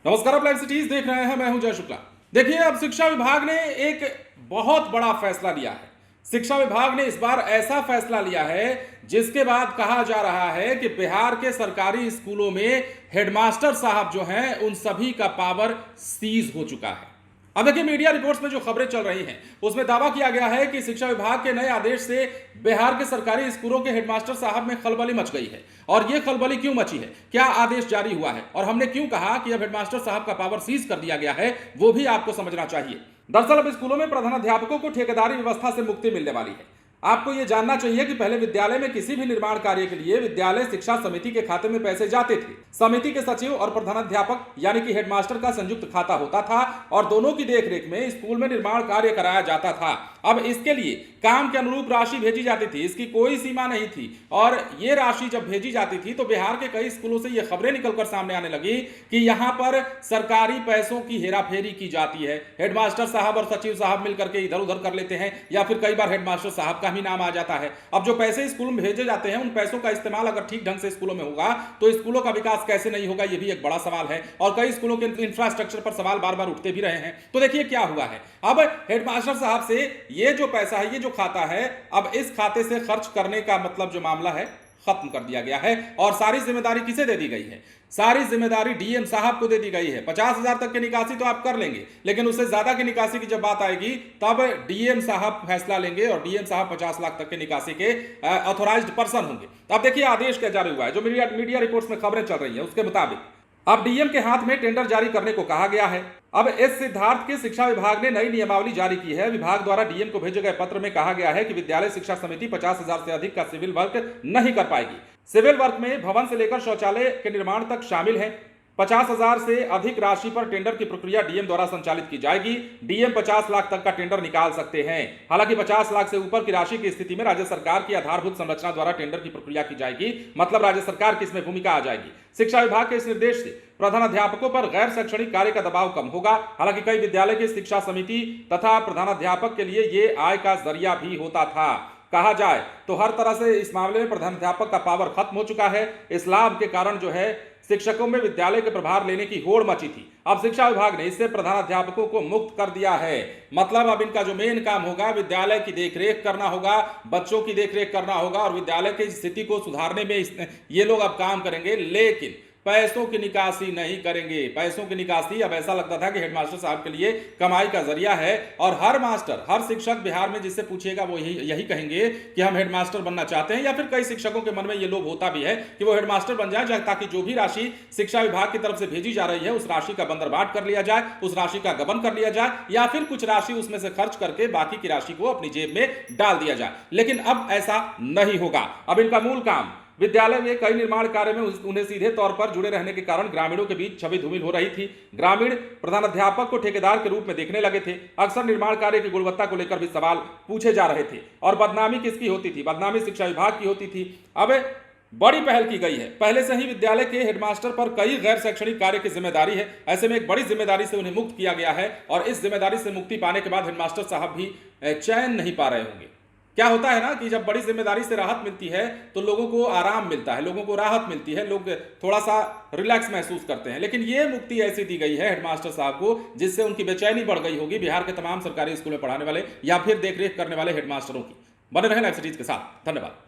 नमस्कार, आप live cities देख रहे हैं। मैं हूं जय शुक्ला। देखिए, अब शिक्षा विभाग ने एक बहुत बड़ा फैसला लिया है। शिक्षा विभाग ने इस बार ऐसा फैसला लिया है जिसके बाद कहा जा रहा है कि बिहार के सरकारी स्कूलों में हेडमास्टर साहब जो हैं उन सभी का पावर सीज हो चुका है। अब देखिए, मीडिया रिपोर्ट्स में जो खबरें चल रही हैं उसमें दावा किया गया है कि शिक्षा विभाग के नए आदेश से बिहार के सरकारी स्कूलों के हेडमास्टर साहब में खलबली मच गई है। और यह खलबली क्यों मची है, क्या आदेश जारी हुआ है और हमने क्यों कहा कि अब हेडमास्टर साहब का पावर सीज कर दिया गया है, वो भी आपको समझना चाहिए। दरअसल अब स्कूलों में प्रधानाध्यापकों को ठेकेदारी व्यवस्था से मुक्ति मिलने वाली है। आपको यह जानना चाहिए कि पहले विद्यालय में किसी भी निर्माण कार्य के लिए विद्यालय शिक्षा समिति के खाते में पैसे जाते थे। समिति के सचिव और प्रधानाध्यापक यानी कि हेडमास्टर का संयुक्त खाता होता था और दोनों की देखरेख में स्कूल में निर्माण कार्य कराया जाता था। अब इसके लिए काम के अनुरूप राशि भेजी जाती थी, इसकी कोई सीमा नहीं थी। और ये राशि जब भेजी जाती थी तो बिहार के कई स्कूलों से ये खबरें निकलकर सामने आने लगी कि यहां पर सरकारी पैसों की हेराफेरी की जाती है। हेडमास्टर साहब और सचिव साहब मिलकर के इधर उधर कर लेते हैं या फिर कई बार हेडमास्टर साहब का भी नाम आ जाता है। अब जो पैसे स्कूल में भेजे जाते हैं उन पैसों का इस्तेमाल अगर ठीक ढंग से स्कूलों में होगा तो स्कूलों का विकास कैसे नहीं होगा, यह भी एक बड़ा सवाल है। और कई स्कूलों के इंफ्रास्ट्रक्चर पर सवाल बार बार उठते भी रहे हैं। तो देखिए क्या हुआ है, अब हेडमास्टर साहब से ये जो पैसा है, ये जो खाता है, अब इस खाते से खर्च करने का मतलब जो मामला है खत्म कर दिया गया है। और सारी जिम्मेदारी किसे दे दी गई है? सारी जिम्मेदारी डीएम साहब को दे दी गई है। 50,000 तक की निकासी तो आप कर लेंगे, लेकिन उससे ज्यादा की निकासी की जब बात आएगी तब डीएम साहब फैसला लेंगे और डीएम साहब 50 लाख तक की निकासी के ऑथोराइज्ड पर्सन होंगे। अब देखिए आदेश क्या जारी हुआ है। जो मीडिया रिपोर्ट्स में खबरें चल रही है उसके मुताबिक अब डीएम के हाथ में टेंडर जारी करने को कहा गया है। अब इस सिद्धार्थ के शिक्षा विभाग ने नई नियमावली जारी की है। विभाग द्वारा डीएम को भेजे गए पत्र में कहा गया है कि विद्यालय शिक्षा समिति 50,000 से अधिक का सिविल वर्क नहीं कर पाएगी। सिविल वर्क में भवन से लेकर शौचालय के निर्माण तक शामिल है। 50,000 से अधिक राशि पर टेंडर की प्रक्रिया डीएम द्वारा संचालित की जाएगी। डीएम 50 लाख तक का टेंडर निकाल सकते हैं। हालांकि 50 लाख से ऊपर की राशि की स्थिति में राज्य सरकार की आधारभूत संरचना द्वारा टेंडर की प्रक्रिया की जाएगी, मतलब राज्य सरकार की इसमें भूमिका आ जाएगी। शिक्षा विभाग के इस निर्देश से प्रधानाध्यापकों पर गैर शैक्षणिक कार्य का दबाव कम होगा। हालांकि कई विद्यालय की शिक्षा समिति तथा प्रधानाध्यापक के लिए ये आय का जरिया भी होता था। कहा जाए तो हर तरह से इस मामले में प्रधानाध्यापक का पावर खत्म हो चुका है। इस लाभ के कारण जो है शिक्षकों में विद्यालय के प्रभार लेने की होड़ मची थी। अब शिक्षा विभाग ने इससे प्रधानाध्यापकों को मुक्त कर दिया है। मतलब अब इनका जो मेन काम होगा विद्यालय की देखरेख करना होगा, बच्चों की देखरेख करना होगा और विद्यालय की स्थिति को सुधारने में ये लोग अब काम करेंगे, लेकिन पैसों की निकासी नहीं करेंगे। पैसों की निकासी अब ऐसा लगता था कि हेडमास्टर साहब के लिए कमाई का जरिया है। और हर मास्टर, हर शिक्षक बिहार में जिससे पूछिएगा वो यही कहेंगे कि हम हेडमास्टर बनना चाहते हैं, या फिर कई शिक्षकों के मन में ये लोभ होता भी है कि वो हेडमास्टर बन जाए ताकि जो भी राशि शिक्षा विभाग की तरफ से भेजी जा रही है उस राशि का बंदरबाट कर लिया जाए, उस राशि का गबन कर लिया जाए, या फिर कुछ राशि उसमें से खर्च करके बाकी की राशि को अपनी जेब में डाल दिया जाए। लेकिन अब ऐसा नहीं होगा। अब इनका मूल काम विद्यालय में कई निर्माण कार्य में उन्हें सीधे तौर पर जुड़े रहने के कारण ग्रामीणों के बीच छवि धूमिल हो रही थी। ग्रामीण प्रधानाध्यापक को ठेकेदार के रूप में देखने लगे थे। अक्सर निर्माण कार्य की गुणवत्ता को लेकर भी सवाल पूछे जा रहे थे। और बदनामी किसकी होती थी? बदनामी शिक्षा विभाग की होती थी। अब बड़ी पहल की गई है। पहले से ही विद्यालय के हेडमास्टर पर कई गैर शैक्षणिक कार्य की जिम्मेदारी है। ऐसे में एक बड़ी जिम्मेदारी से उन्हें मुक्त किया गया है और इस जिम्मेदारी से मुक्ति पाने के बाद हेडमास्टर साहब भी चैन नहीं पा रहे होंगे। क्या होता है ना कि जब बड़ी जिम्मेदारी से राहत मिलती है तो लोगों को आराम मिलता है, लोगों को राहत मिलती है, लोग थोड़ा सा रिलैक्स महसूस करते हैं। लेकिन ये मुक्ति ऐसी दी गई है हेडमास्टर साहब को जिससे उनकी बेचैनी बढ़ गई होगी बिहार के तमाम सरकारी स्कूल में पढ़ाने वाले या फिर देखरेख करने वाले हेडमास्टरों की। बने रहें लाइव सिटीज के साथ। धन्यवाद।